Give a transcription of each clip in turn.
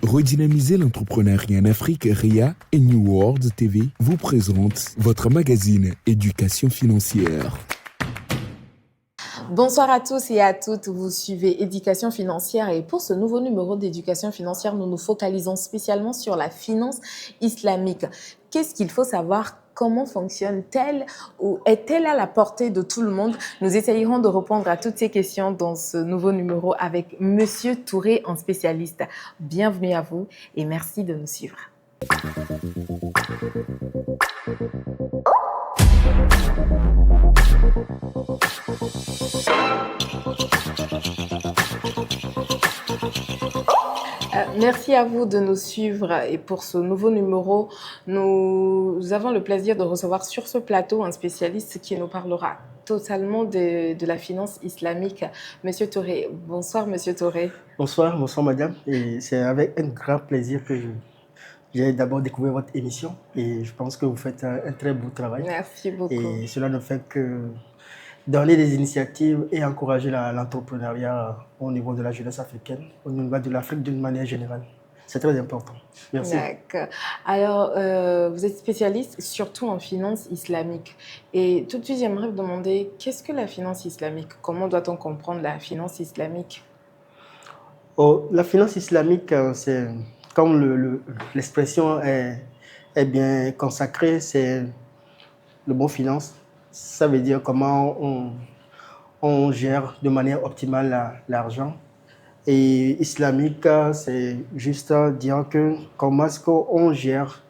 Redynamiser l'entrepreneuriat en Afrique, RIA et New World TV vous présente votre magazine Éducation financière. Bonsoir à tous et à toutes, vous suivez Éducation financière et pour ce nouveau numéro d'Éducation financière, nous nous focalisons spécialement sur la finance islamique. Qu'est-ce qu'il faut savoir? Comment fonctionne-t-elle ou est-elle à la portée de tout le monde? Nous essayerons de répondre à toutes ces questions dans ce nouveau numéro avec Monsieur Touré, un spécialiste. Bienvenue à vous et merci de nous suivre. Merci à vous de nous suivre et pour ce nouveau numéro, nous avons le plaisir de recevoir sur ce plateau un spécialiste qui nous parlera totalement de la finance islamique. Monsieur Touré, bonsoir Monsieur Touré. Bonsoir madame, et c'est avec un grand plaisir que j'ai d'abord découvert votre émission et je pense que vous faites un très beau travail. Merci beaucoup. Et cela ne fait que donner des initiatives et encourager l'entrepreneuriat au niveau de la jeunesse africaine, au niveau de l'Afrique d'une manière générale. C'est très important. Merci. D'accord. Alors, vous êtes spécialiste surtout en finance islamique. Et tout de suite, j'aimerais vous demander, qu'est-ce que la finance islamique? Comment doit-on comprendre la finance islamique? La finance islamique, c'est comme l'expression est bien consacrée, c'est le bon finance. Ça veut dire comment on gère de manière optimale l'argent. Et islamique, c'est juste dire que comment est-ce qu'on gère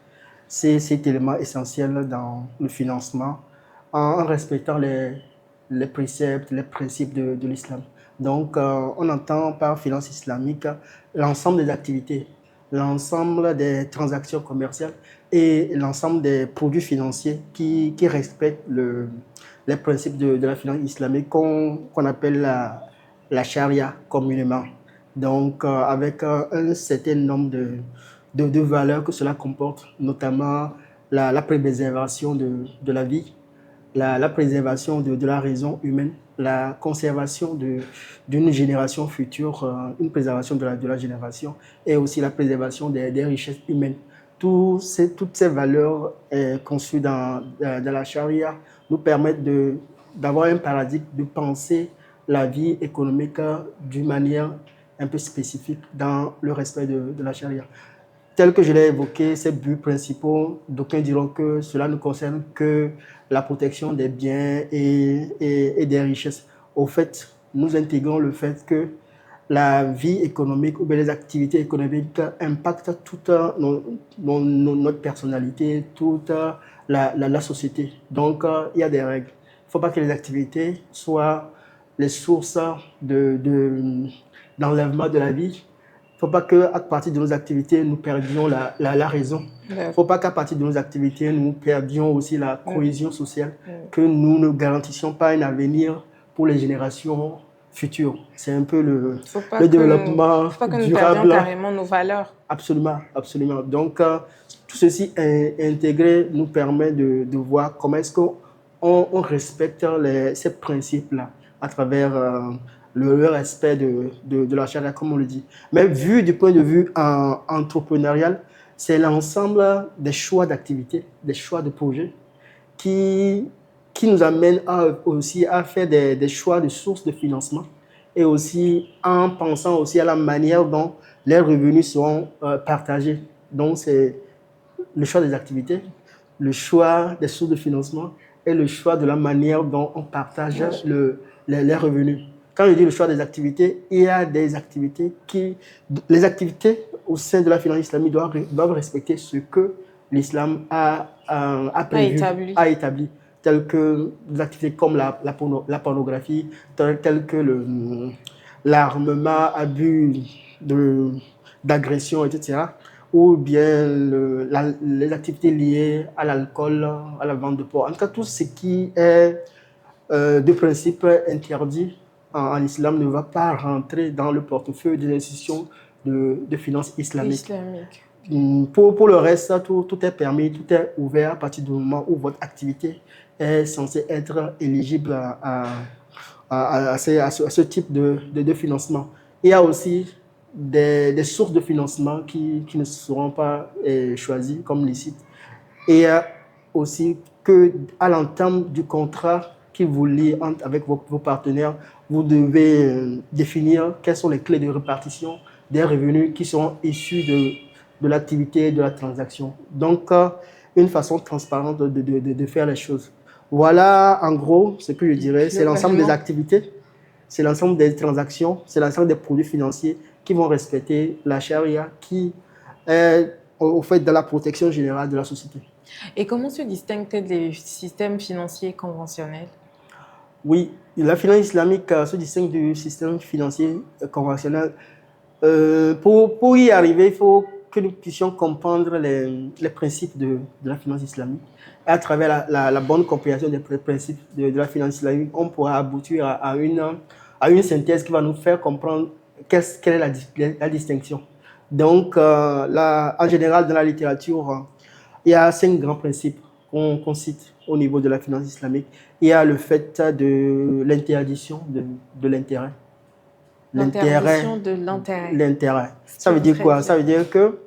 cet élément essentiel dans le financement en respectant les préceptes, les principes de l'islam. Donc, on entend par finance islamique l'ensemble des activités, l'ensemble des transactions commerciales et l'ensemble des produits financiers qui respectent les principes de la finance islamique qu'on appelle la charia communément. Donc, avec un certain nombre de valeurs que cela comporte, notamment la préservation de la vie, la préservation de la raison humaine, la conservation d'une génération future, une préservation de la génération et aussi la préservation des richesses humaines. Toutes ces valeurs conçues dans la charia nous permettent d'avoir un paradigme, de penser la vie économique d'une manière un peu spécifique dans le respect de la charia. Tel que je l'ai évoqué, ces buts principaux, d'aucuns diront que cela ne concerne que la protection des biens et des richesses. Au fait, nous intégrons le fait que la vie économique ou bien les activités économiques impactent toute notre personnalité, toute la société. Donc, il y a des règles. Il ne faut pas que les activités soient les sources d'enlèvement de la vie. Il ne faut pas qu'à partir de nos activités, nous perdions la raison. Il ne faut pas qu'à partir de nos activités, nous perdions aussi la cohésion sociale, que nous ne garantissions pas un avenir pour les générations futures. C'est un peu le développement durable. Il ne faut pas que nous perdions carrément nos valeurs. Absolument, absolument. Donc, tout ceci intégré nous permet de voir comment est-ce qu'on respecte ces principes-là à travers le respect de la charia, comme on le dit. Mais vu du point de vue entrepreneurial, c'est l'ensemble des choix d'activités, des choix de projets qui nous amènent aussi à faire des choix de sources de financement et aussi en pensant aussi à la manière dont les revenus seront partagés. Donc, c'est le choix des activités, le choix des sources de financement et le choix de la manière dont on partage les revenus. Quand je dis le choix des activités, il y a des activités les activités au sein de la finance islamique doivent respecter ce que l'islam a établi, telles que des activités comme la pornographie, telles que l'armement, abus d'agression, etc. Ou bien les activités liées à l'alcool, à la vente de porc. En tout cas, tout ce qui est de principe interdit en islam ne va pas rentrer dans le portefeuille des institutions de finances islamiques. Pour le reste, tout est permis, tout est ouvert à partir du moment où votre activité est censée être éligible à ce type de financement. Il y a aussi des sources de financement qui ne seront pas choisies comme licites. Et aussi qu'à l'entame du contrat qui vous lie avec vos partenaires, vous devez définir quelles sont les clés de répartition des revenus qui seront issus de l'activité et de la transaction. Donc, une façon transparente de faire les choses. Voilà, en gros, ce que je dirais. C'est l'ensemble des activités, c'est l'ensemble des transactions, c'est l'ensemble des produits financiers qui vont respecter la charia qui est au fait de la protection générale de la société. Et comment se distingue-t-elle des systèmes financiers conventionnels? Oui, la finance islamique se distingue du système financier conventionnel. Pour y arriver, il faut que nous puissions comprendre les principes de la finance islamique. Et à travers la bonne compréhension des principes de la finance islamique, on pourra aboutir à une synthèse qui va nous faire comprendre quelle est la distinction. Donc, en général, dans la littérature, il y a 5 grands principes qu'on cite au niveau de la finance islamique. Il y a le fait de l'interdiction de l'intérêt. L'interdiction de l'intérêt. L'intérêt. Ça veut dire quoi? Ça veut dire que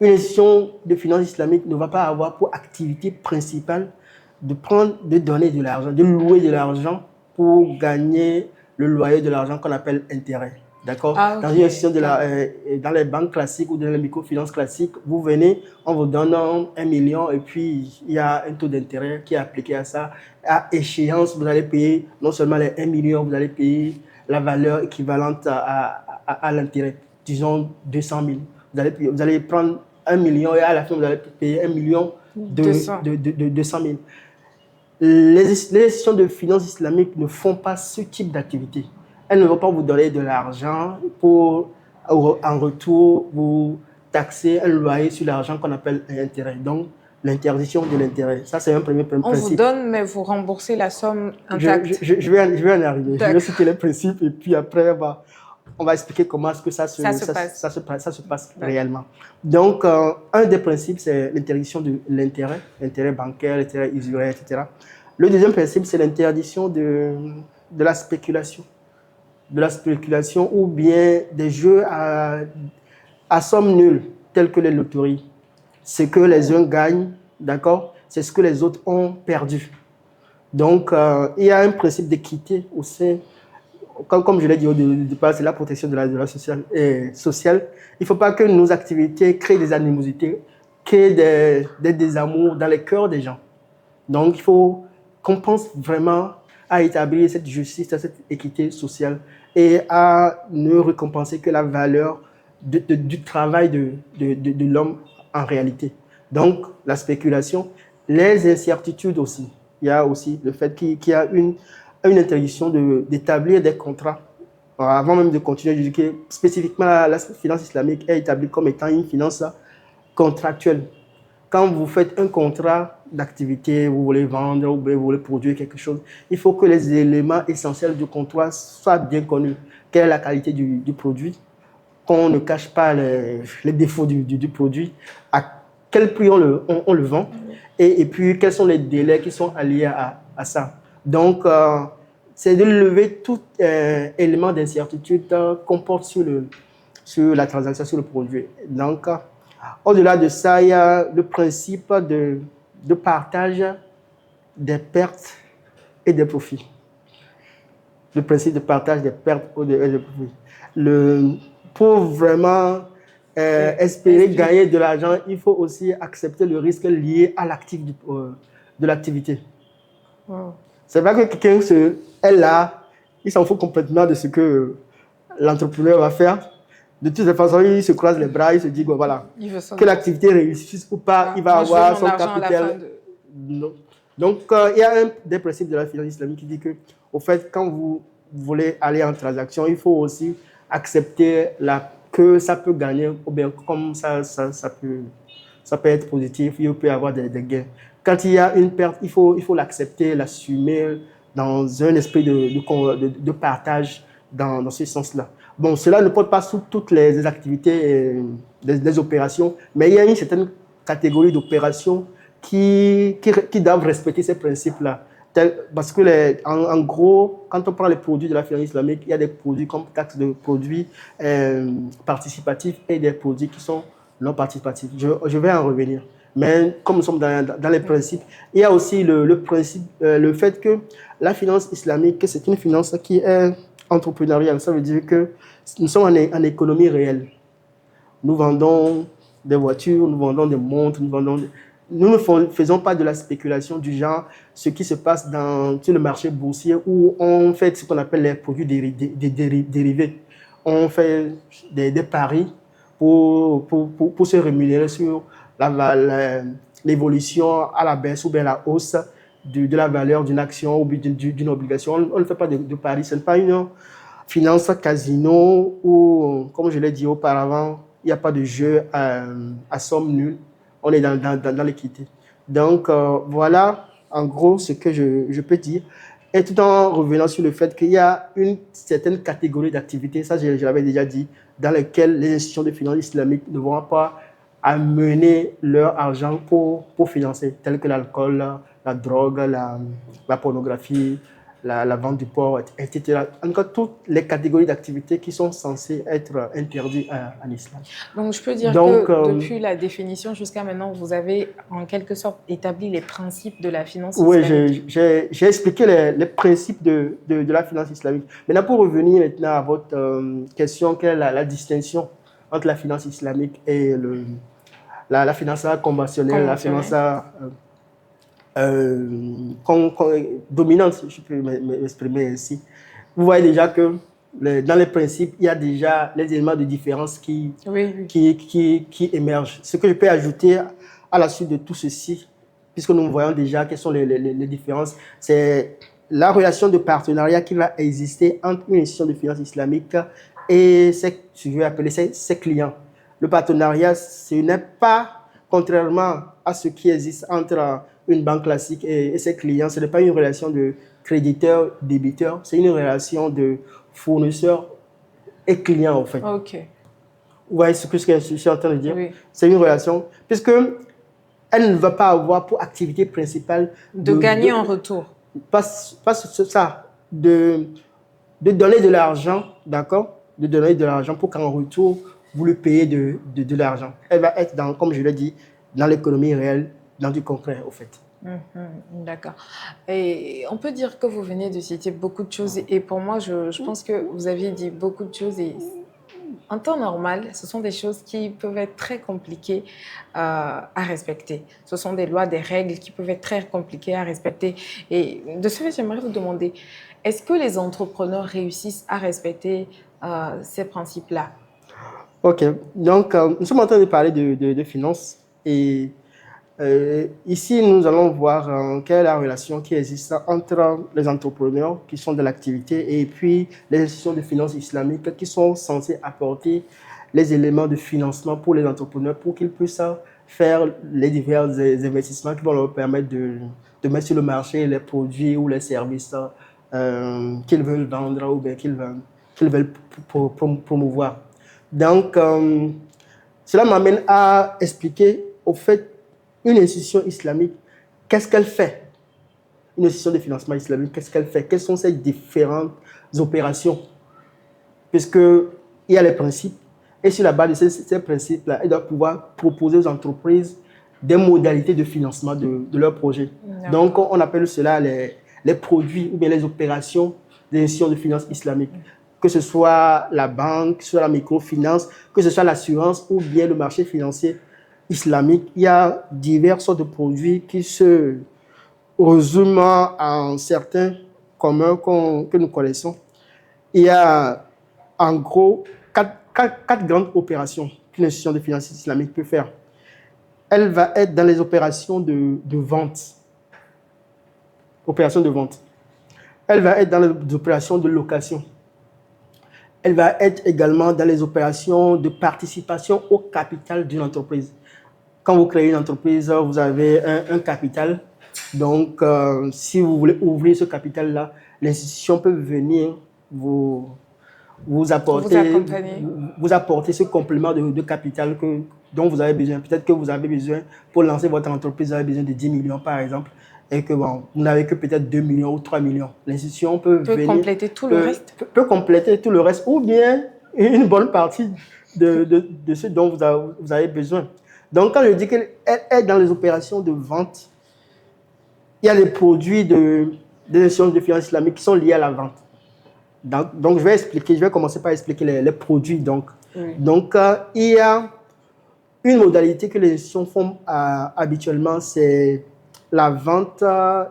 une institution de finance islamique ne va pas avoir pour activité principale de donner de l'argent, de louer de l'argent pour gagner le loyer de l'argent qu'on appelle intérêt. D'accord? Ah, okay. Dans une institution dans les banques classiques ou dans les microfinances classiques, vous venez, on vous donne 1 million et puis il y a un taux d'intérêt qui est appliqué à ça. À échéance, vous allez payer non seulement les 1 million, vous allez payer la valeur équivalente à l'intérêt, disons 200 000. Vous allez prendre 1 million et à la fin, vous allez payer 1 million de 200 000. Les institutions de finances islamiques ne font pas ce type d'activité. Elles ne vont pas vous donner de l'argent pour, en retour, vous taxer un loyer sur l'argent qu'on appelle un intérêt. Donc, l'interdiction de l'intérêt. Ça, c'est un premier principe. On vous donne, mais vous remboursez la somme intacte. Je vais en arriver. Je vais citer les principes et puis après, on va expliquer comment est-ce que ça se passe réellement. Donc, un des principes, c'est l'interdiction de l'intérêt, l'intérêt bancaire, l'intérêt usuraire, etc. Le deuxième principe, c'est l'interdiction de la spéculation. De la spéculation ou bien des jeux à somme nulle, tels que les loteries. Ce que les uns gagnent, d'accord, c'est ce que les autres ont perdu. Donc, il y a un principe d'équité au sein, comme je l'ai dit au départ, c'est la protection de la sociale. Il ne faut pas que nos activités créent des animosités, créent des désamours dans les cœurs des gens. Donc, il faut qu'on pense vraiment à établir cette justice, cette équité sociale et à ne récompenser que la valeur du travail de l'homme en réalité. Donc, la spéculation, les incertitudes aussi. Il y a aussi le fait qu'il y a une interdiction d'établir des contrats. Alors, avant même de continuer, je dis que spécifiquement la finance islamique est établie comme étant une finance contractuelle. Quand vous faites un contrat d'activité, vous voulez vendre ou vous voulez produire quelque chose, il faut que les éléments essentiels du contrat soient bien connus. Quelle est la qualité du produit? Qu'on ne cache pas les défauts du produit, à quel prix on le vend, et puis quels sont les délais qui sont alliés à ça. Donc, c'est de lever tout élément d'incertitude qu'on porte sur la transaction, sur le produit. Donc, au-delà de ça, il y a le principe de partage des pertes et des profits. Le principe de partage des pertes et des profits. Pour vraiment espérer gagner de l'argent, il faut aussi accepter le risque lié à l'actif de l'activité. Wow. C'est vrai que quelqu'un est là, il s'en fout complètement de ce que l'entrepreneur va faire. De toutes les façons, il se croise les bras, il se dit voilà, que l'activité réussisse ou pas, il va avoir son capital. Donc, il y a un des principes de la finance islamique qui dit que, au fait, quand vous voulez aller en transaction, il faut aussi accepter que ça peut gagner, ou bien comme ça peut être positif, il peut y avoir des gains. Quand il y a une perte, il faut l'accepter, l'assumer dans un esprit de partage dans ce sens-là. Bon, cela ne porte pas sur toutes les activités, les opérations, mais il y a une certaine catégorie d'opérations qui doivent respecter ces principes-là. Parce que, en gros, quand on prend les produits de la finance islamique, il y a des produits comme taxes de produits participatifs et des produits qui sont non participatifs. Je vais en revenir. Mais comme nous sommes dans les principes, il y a aussi le principe, le fait que la finance islamique, c'est une finance qui est entrepreneuriale. Ça veut dire que nous sommes en économie réelle. Nous vendons des voitures, nous vendons des montres, nous ne faisons pas de la spéculation du genre ce qui se passe sur le marché boursier où on fait ce qu'on appelle les produits dérivés. On fait des paris pour se rémunérer sur l'évolution à la baisse ou bien la hausse de la valeur d'une action ou d'une obligation. On ne fait pas de paris. Ce n'est pas une finance casino où, comme je l'ai dit auparavant, il n'y a pas de jeu à somme nulle. On est dans l'équité. Donc, voilà, en gros, ce que je peux dire. Et tout en revenant sur le fait qu'il y a une certaine catégorie d'activités, ça je l'avais déjà dit, dans lesquelles les institutions de finance islamiques ne vont pas amener leur argent pour financer, tels que l'alcool, la drogue, la pornographie, la vente du porc, etc. En tout cas, toutes les catégories d'activités qui sont censées être interdites en islam. Donc, je peux dire que depuis la définition jusqu'à maintenant, vous avez en quelque sorte établi les principes de la finance islamique. Oui, j'ai expliqué les principes de la finance islamique. Maintenant, pour revenir maintenant à votre question, quelle est la distinction entre la finance islamique et la finance conventionnelle, la finance dominante, si je peux m'exprimer ainsi. Vous voyez déjà que dans les principes, il y a déjà les éléments de différence qui émergent. Ce que je peux ajouter à la suite de tout ceci, puisque nous voyons déjà quelles sont les différences, c'est la relation de partenariat qui va exister entre une institution de finance islamique et je vais appeler ses clients. Le partenariat, ce n'est pas, contrairement à ce qui existe entre une banque classique et ses clients, ce n'est pas une relation de créditeur-débiteur, c'est une relation de fournisseur et client, en fait. Ok. Vous voyez ce que je suis en train de dire? Oui. C'est une relation, puisque elle ne va pas avoir pour activité principale de gagner en retour. Pas ça, de donner de l'argent, d'accord? De donner de l'argent pour qu'en retour, vous lui payez de l'argent. Elle va être, comme je l'ai dit, dans l'économie réelle, dans du concret, au fait. D'accord. Et on peut dire que vous venez de citer beaucoup de choses. Et pour moi, je pense que vous aviez dit beaucoup de choses. Et en temps normal, ce sont des choses qui peuvent être très compliquées à respecter. Ce sont des lois, des règles qui peuvent être très compliquées à respecter. Et de ce fait, j'aimerais vous demander, est-ce que les entrepreneurs réussissent à respecter ces principes-là? Ok. Donc, nous sommes en train de parler de finances. Et ici, nous allons voir quelle est la relation qui existe entre les entrepreneurs qui sont de l'activité et puis les institutions de finances islamiques qui sont censées apporter les éléments de financement pour les entrepreneurs pour qu'ils puissent faire les divers investissements qui vont leur permettre de mettre sur le marché les produits ou les services qu'ils veulent vendre ou bien qu'ils veulent promouvoir. Donc, cela m'amène à expliquer au fait une institution islamique, qu'est-ce qu'elle fait? Une institution de financement islamique, qu'est-ce qu'elle fait? Quelles sont ses différentes opérations? Puisqu'il y a les principes, et sur la base de ces principes-là, elle doit pouvoir proposer aux entreprises des modalités de financement de leurs projets. Donc, on appelle cela les produits ou bien les opérations des institutions de finances islamiques. Que ce soit la banque, que ce soit la microfinance, que ce soit l'assurance ou bien le marché financier islamique, il y a diverses sortes de produits qui se résument en certains communs que nous connaissons. Il y a en gros quatre grandes opérations qu'une institution de finances islamique peut faire. Elle va être dans les opérations de vente. Opérations de vente. Elle va être dans les opérations de location. Elle va être également dans les opérations de participation au capital d'une entreprise. Quand vous créez une entreprise, vous avez un capital. Donc, si vous voulez ouvrir ce capital-là, l'institution peut venir vous apporter ce complément de capital dont vous avez besoin. Peut-être que vous avez besoin, pour lancer votre entreprise, vous avez besoin de 10 millions par exemple. et que bon, vous n'avez que peut-être 2 millions ou 3 millions. L'institution peut venir, compléter tout le reste. Peut compléter tout le reste ou bien une bonne partie de ce dont vous avez besoin. Donc, quand je dis qu'elle est dans les opérations de vente, il y a les produits des institutions de finances islamiques qui sont liés à la vente. Donc, je vais commencer par expliquer les produits. Donc, il y a une modalité que les institutions font habituellement, c'est la vente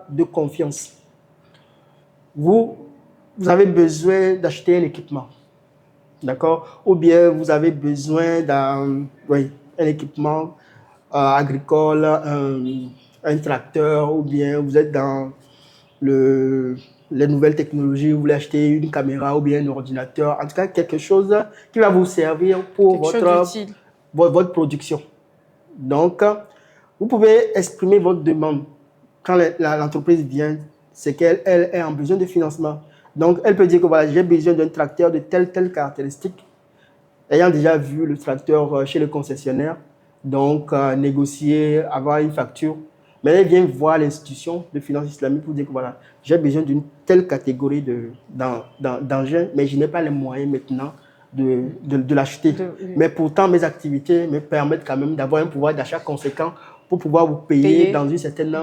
de confiance. Vous avez besoin d'acheter un équipement, d'accord? Ou bien vous avez besoin d'un équipement agricole, un tracteur, ou bien vous êtes dans les nouvelles technologies, vous voulez acheter une caméra ou bien un ordinateur, en tout cas quelque chose qui va vous servir pour votre production. Donc, vous pouvez exprimer votre demande. Quand l'entreprise vient, c'est qu'elle est en besoin de financement. Donc, elle peut dire que voilà, j'ai besoin d'un tracteur de telle caractéristique, ayant déjà vu le tracteur chez le concessionnaire, donc négocier, avoir une facture. Mais elle vient voir l'institution de finances islamiques pour dire que voilà, j'ai besoin d'une telle catégorie d'engins, mais je n'ai pas les moyens maintenant de l'acheter. Mais pourtant, mes activités me permettent quand même d'avoir un pouvoir d'achat conséquent pour pouvoir vous payer dans une certaine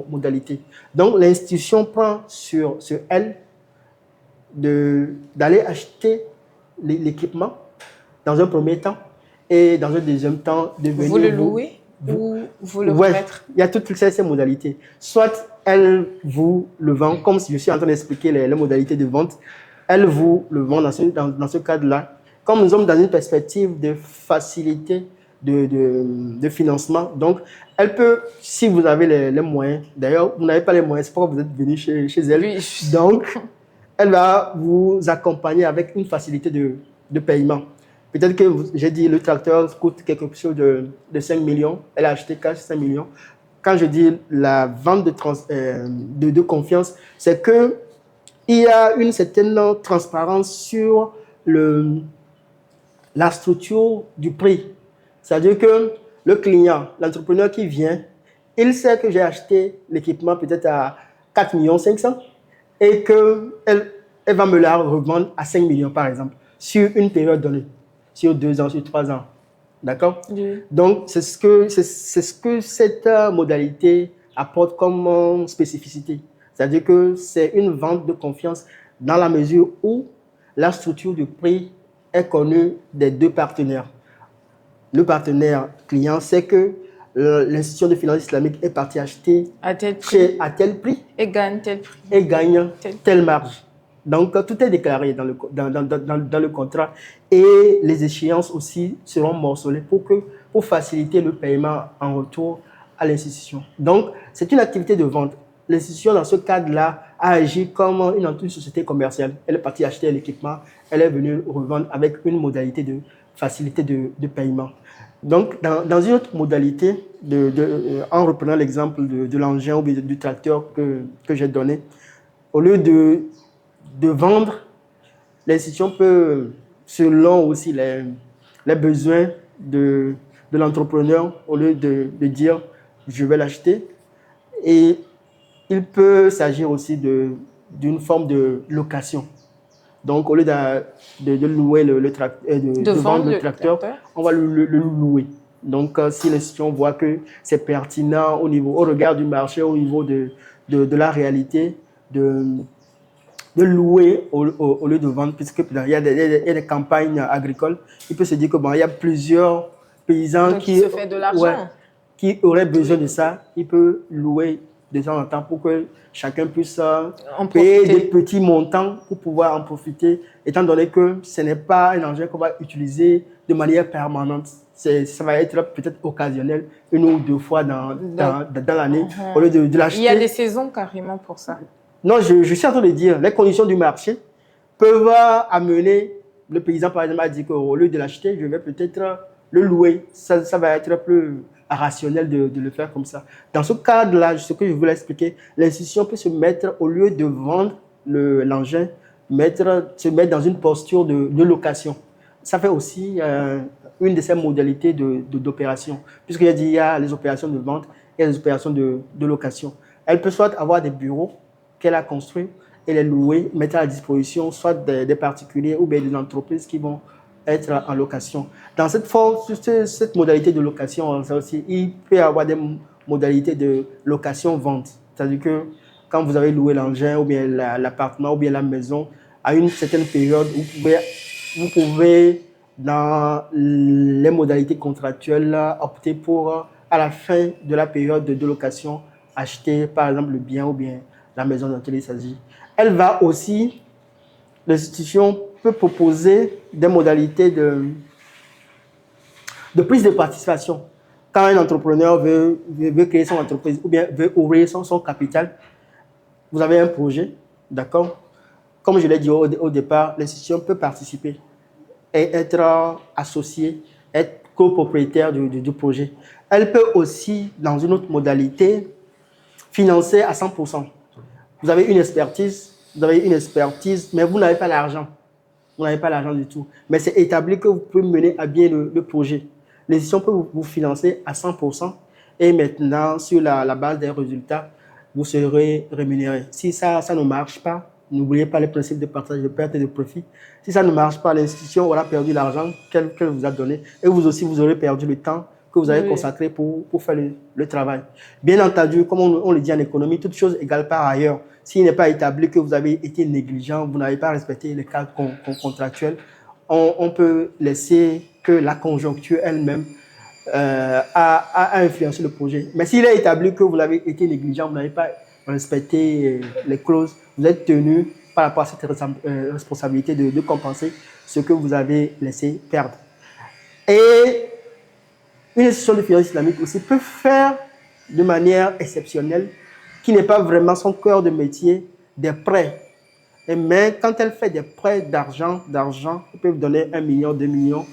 modalité. Donc, l'institution prend sur elle d'aller acheter l'équipement dans un premier temps et dans un deuxième temps de venir vous le louer ou vous le remettre. Il y a toutes ces modalités. Soit elle vous le vend, comme si je suis en train d'expliquer les modalités de vente, elle vous le vend dans ce cadre-là. Comme nous sommes dans une perspective de facilité de financement, donc elle peut, si vous avez les moyens, d'ailleurs vous n'avez pas les moyens, c'est pourquoi vous êtes venu chez elle, oui. Donc elle va vous accompagner avec une facilité de paiement. Peut-être que j'ai dit le tracteur coûte quelque chose de 5 millions, elle a acheté cash 5 millions. Quand je dis la vente de confiance, c'est qu'il y a une certaine transparence sur la structure du prix. C'est-à-dire que le client, l'entrepreneur qui vient, il sait que j'ai acheté l'équipement peut-être à 4 500 000 et qu'elle va me la revendre à 5 millions par exemple, sur une période donnée, sur 2 ans, sur 3 ans. D'accord? Oui. Donc, c'est ce que cette modalité apporte comme spécificité. C'est-à-dire que c'est une vente de confiance dans la mesure où la structure du prix est connue des deux partenaires. Le partenaire client sait que l'institution de finances islamique est partie acheter à tel prix et gagne tel prix. Et gagne telle marge. Donc, tout est déclaré dans le contrat et les échéances aussi seront morcelées pour faciliter le paiement en retour à l'institution. Donc, c'est une activité de vente. L'institution, dans ce cadre-là, a agi comme une société commerciale. Elle est partie acheter l'équipement, elle est venue revendre avec une modalité de facilité de paiement. Donc, dans une autre modalité, en reprenant l'exemple de l'engin ou du tracteur que j'ai donné, au lieu de vendre, l'institution peut, selon aussi les besoins de l'entrepreneur, au lieu de dire je vais l'acheter, et il peut s'agir aussi d'une forme de location. Donc, au lieu de louer de vendre le tracteur, on va le louer. Donc, si l'institution voit que c'est pertinent au regard du marché, au niveau de la réalité, de louer au lieu de vendre, puisqu'il y a des campagnes agricoles, il peut se dire que il y a plusieurs paysans qui auraient besoin de ça. Il peut louer de temps en temps pour que chacun puisse payer des petits montants pour pouvoir en profiter, étant donné que ce n'est pas un engin qu'on va utiliser de manière permanente. Ça va être peut-être occasionnel, 1 ou 2 fois dans l'année, au lieu de l'acheter. Il y a des saisons carrément pour ça. Non, je suis en train de dire, les conditions du marché peuvent amener le paysan, par exemple, à dire qu'au lieu de l'acheter, je vais peut-être le louer. Ça va être plus rationnel de le faire comme ça. Dans ce cadre-là, ce que je voulais expliquer, l'institution peut se mettre, au lieu de vendre l'engin, se mettre dans une posture de location. Ça fait aussi une de ces modalités d'opération. Puisqu'il y a les opérations de vente et les opérations de location. Elle peut soit avoir des bureaux qu'elle a construits et les louer, mettre à la disposition soit des particuliers ou bien des entreprises qui vont être en location. Dans cette forme, cette modalité de location, ça aussi, il peut y avoir des modalités de location-vente. C'est-à-dire que quand vous avez loué l'engin ou bien l'appartement ou bien la maison, à une certaine période, vous pouvez dans les modalités contractuelles, opter pour, à la fin de la période de location, acheter par exemple le bien ou bien la maison dont il s'agit. Elle va aussi, l'institution peut proposer des modalités de prise de participation. Quand un entrepreneur veut créer son entreprise ou bien veut ouvrir son capital, vous avez un projet, d'accord? Comme je l'ai dit au départ, l'institution peut participer et être associée, être copropriétaire du projet. Elle peut aussi, dans une autre modalité, financer à 100%. Vous avez une expertise, mais vous n'avez pas l'argent. Vous n'avez pas l'argent du tout. Mais c'est établi que vous pouvez mener à bien le projet. L'institution peut vous financer à 100% et maintenant, sur la base des résultats, vous serez rémunéré. Si ça ne marche pas, n'oubliez pas les principes de partage de perte et de profit. Si ça ne marche pas, l'institution aura perdu l'argent qu'elle vous a donné et vous aussi, vous aurez perdu le temps que vous avez consacré pour faire le travail. Bien entendu, comme on le dit en économie, toute chose égale par ailleurs. S'il n'est pas établi que vous avez été négligent, vous n'avez pas respecté les cadres contractuels, on peut laisser que la conjoncture elle-même a influencé le projet. Mais s'il est établi que vous avez été négligent, vous n'avez pas respecté les clauses, vous êtes tenu par rapport à cette responsabilité de compenser ce que vous avez laissé perdre. Et une institution de finance islamique aussi peut faire de manière exceptionnelle, qui n'est pas vraiment son cœur de métier, des prêts. Mais quand elle fait des prêts d'argent, elle peut vous donner 1 million, 2 millions,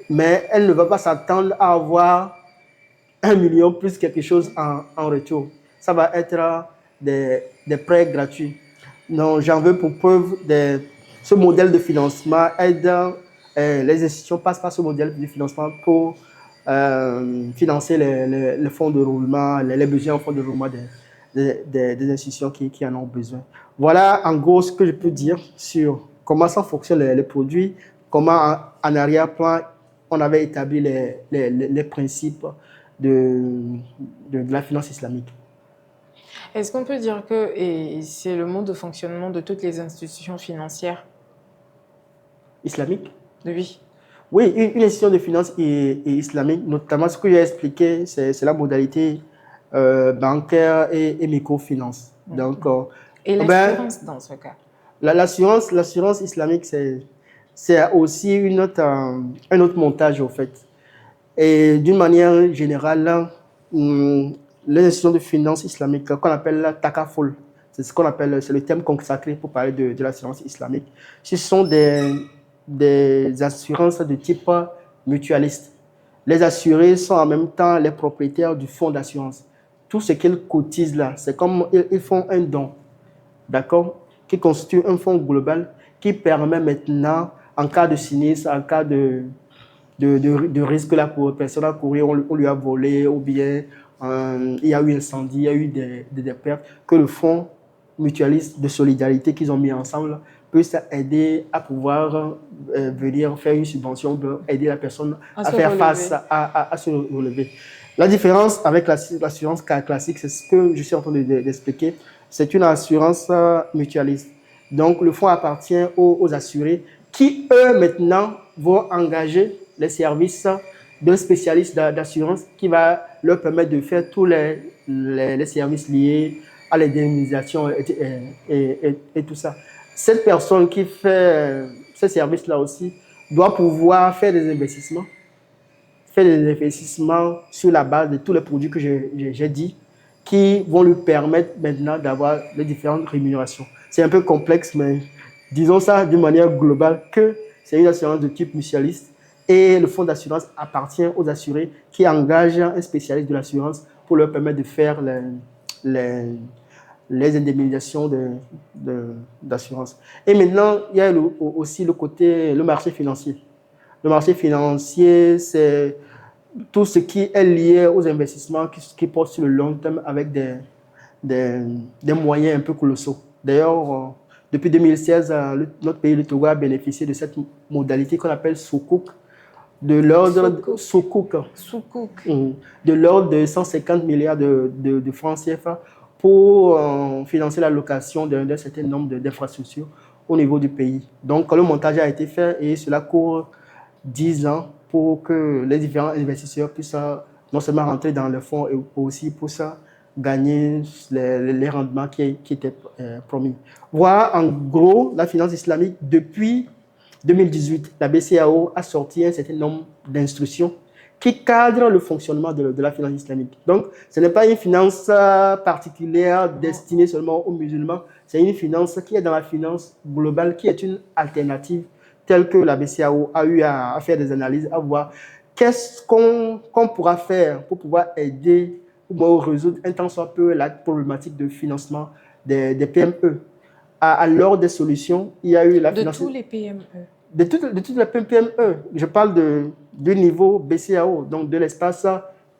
mais elle ne va pas s'attendre à avoir 1 million plus quelque chose en retour. Ça va être des prêts gratuits. Donc, j'en veux pour preuve ce modèle de financement aide les institutions passent par ce modèle de financement pour financer les fonds de roulement, les besoins en fonds de roulement des institutions qui en ont besoin. Voilà en gros ce que je peux dire sur comment ça fonctionne les produits, comment en arrière-plan on avait établi les principes de la finance islamique. Est-ce qu'on peut dire que c'est le mode de fonctionnement de toutes les institutions financières islamiques? Oui. Oui, une institution de finance est islamique, notamment ce que j'ai expliqué, c'est la modalité bancaire et microfinance. Donc, et l'assurance dans ce cas? L'assurance islamique, c'est aussi un autre montage, au fait. Et d'une manière générale, les institutions de finance islamique, qu'on appelle la takaful, c'est le terme consacré pour parler de l'assurance islamique. Ce sont des assurances de type mutualiste. Les assurés sont en même temps les propriétaires du fonds d'assurance. Tout ce qu'ils cotisent là, c'est comme ils font un don, d'accord, qui constitue un fonds global qui permet maintenant, en cas de sinistre, en cas de risque là pour personne à courir, on lui a volé ou bien il y a eu incendie, il y a eu des pertes, que le fonds mutualiste de solidarité qu'ils ont mis ensemble peut aider à pouvoir venir faire une subvention, aider la personne à faire face à se relever. La différence avec l'assurance classique, c'est ce que je suis en train d'expliquer, c'est une assurance mutualiste. Donc, le fonds appartient aux assurés qui, eux, maintenant, vont engager les services d'un spécialiste d'assurance qui va leur permettre de faire tous les services liés à l'indemnisation et tout ça. Cette personne qui fait ce service-là aussi doit pouvoir faire des investissements sur la base de tous les produits que j'ai dit, qui vont lui permettre maintenant d'avoir les différentes rémunérations. C'est un peu complexe, mais disons ça d'une manière globale que c'est une assurance de type mutualiste et le fonds d'assurance appartient aux assurés qui engagent un spécialiste de l'assurance pour leur permettre de faire les indemnisations d'assurance. Et maintenant, il y a aussi le marché financier. Le marché financier, c'est tout ce qui est lié aux investissements qui portent sur le long terme avec des moyens un peu colossaux. D'ailleurs, depuis 2016, notre pays, le Togo, a bénéficié de cette modalité qu'on appelle Sukuk, de l'ordre Sukuk, de l'ordre de 150 milliards de francs CFA pour financer la location d'un certain nombre d'infrastructures au niveau du pays. Donc, le montage a été fait et cela court 10 ans pour que les différents investisseurs puissent non seulement rentrer dans le fonds, et aussi pour ça gagner les rendements qui étaient promis. Voilà en gros la finance islamique. Depuis 2018, la BCEAO a sorti un certain nombre d'instructions qui cadrent le fonctionnement de la finance islamique. Donc, ce n'est pas une finance particulière destinée seulement aux musulmans, c'est une finance qui est dans la finance globale, qui est une alternative telle que la BCEAO a eu à faire des analyses, à voir qu'est-ce qu'on pourra faire pour pouvoir aider ou résoudre un tant soit peu la problématique de financement des PME. Alors des solutions, il y a eu la finance... De tous les PME. De toutes les PME. Je parle du niveau BCEAO, donc de l'espace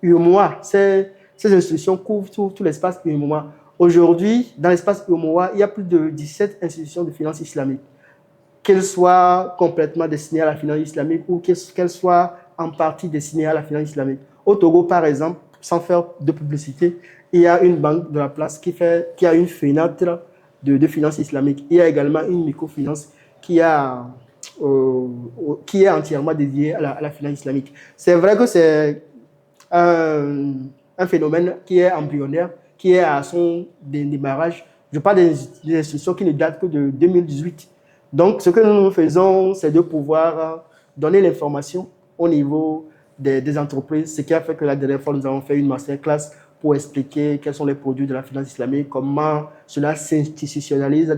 UEMOA. Ces institutions couvrent tout l'espace UEMOA. Aujourd'hui, dans l'espace UEMOA, il y a plus de 17 institutions de finance islamique. Qu'elles soient complètement destinées à la finance islamique ou qu'elles soient en partie destinées à la finance islamique. Au Togo, par exemple, sans faire de publicité, il y a une banque de la place qui a une fenêtre de finance islamique. Il y a également une microfinance qui est entièrement dédiée à la finance islamique. C'est vrai que c'est un phénomène qui est embryonnaire, qui est à son démarrage. Je parle des institutions qui ne datent que de 2018. Donc, ce que nous faisons, c'est de pouvoir donner l'information au niveau des entreprises, ce qui a fait que la dernière fois, nous avons fait une masterclass pour expliquer quels sont les produits de la finance islamique, comment cela s'institutionnalise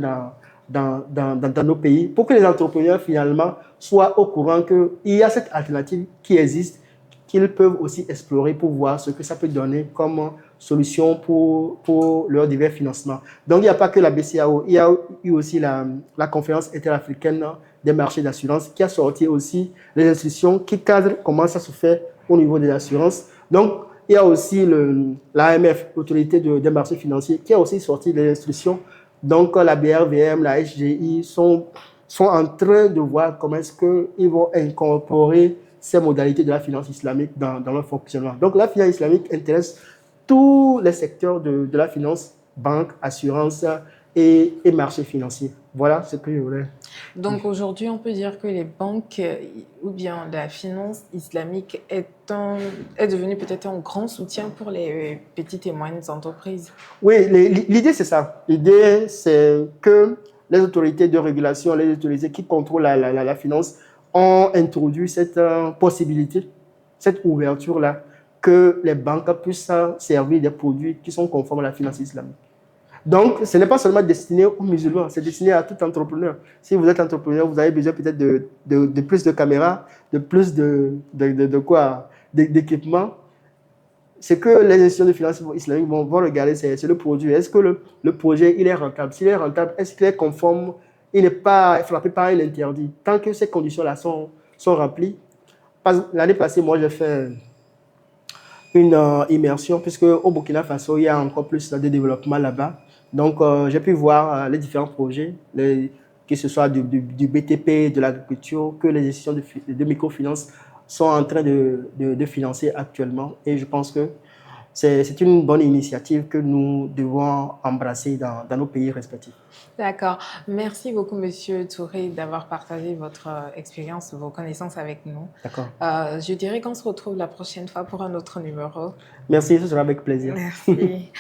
dans nos pays, pour que les entrepreneurs, finalement, soient au courant qu'il y a cette alternative qui existe, qu'ils peuvent aussi explorer pour voir ce que ça peut donner comme solution pour leur divers financements. Donc, il n'y a pas que la BCEAO, il y a eu aussi la conférence interafricaine des marchés d'assurance qui a sorti aussi les institutions qui cadrent comment ça se fait au niveau des assurances. Donc, il y a aussi l'AMF, l'autorité des marchés financiers, qui a aussi sorti des institutions. Donc, la BRVM, la SGI sont en train de voir comment est-ce qu'ils vont incorporer ces modalités de la finance islamique dans leur fonctionnement. Donc, la finance islamique intéresse tous les secteurs de la finance, banque, assurance et marché financier. Voilà ce que je voulais. Donc aujourd'hui, on peut dire que les banques ou bien la finance islamique est devenue peut-être un grand soutien pour les petites et moyennes entreprises. Oui, l'idée c'est ça. L'idée c'est que les autorités de régulation, les autorités qui contrôlent la finance ont introduit cette possibilité, cette ouverture-là, que les banques puissent servir des produits qui sont conformes à la finance islamique. Donc, ce n'est pas seulement destiné aux musulmans, c'est destiné à tout entrepreneur. Si vous êtes entrepreneur, vous avez besoin peut-être de plus de caméras, de plus d'équipements. Ce que les institutions de finance islamique vont regarder, c'est le produit. Est-ce que le projet il est rentable? S'il est rentable, est-ce qu'il est conforme? Il n'est pas frappé par un interdit. Tant que ces conditions-là sont remplies. L'année passée, moi, j'ai fait une immersion, puisque au Burkina Faso, il y a encore plus de développement là-bas. Donc, j'ai pu voir les différents projets, que ce soit du BTP, de l'agriculture, que les institutions de microfinance sont en train de financer actuellement. Et je pense que c'est une bonne initiative que nous devons embrasser dans nos pays respectifs. D'accord. Merci beaucoup, Monsieur Touré, d'avoir partagé votre expérience, vos connaissances avec nous. D'accord. Je dirais qu'on se retrouve la prochaine fois pour un autre numéro. Merci, ce sera avec plaisir. Merci.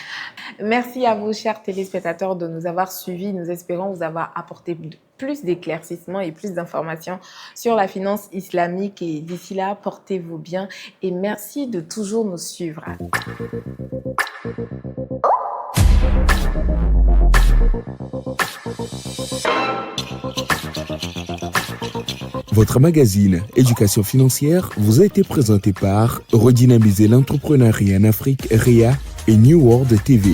Merci à vous, chers téléspectateurs, de nous avoir suivis. Nous espérons vous avoir apporté plus d'éclaircissements et plus d'informations sur la finance islamique. Et d'ici là, portez-vous bien et merci de toujours nous suivre. Votre magazine Éducation financière vous a été présenté par Redynamiser l'entrepreneuriat en Afrique, REA et New World TV.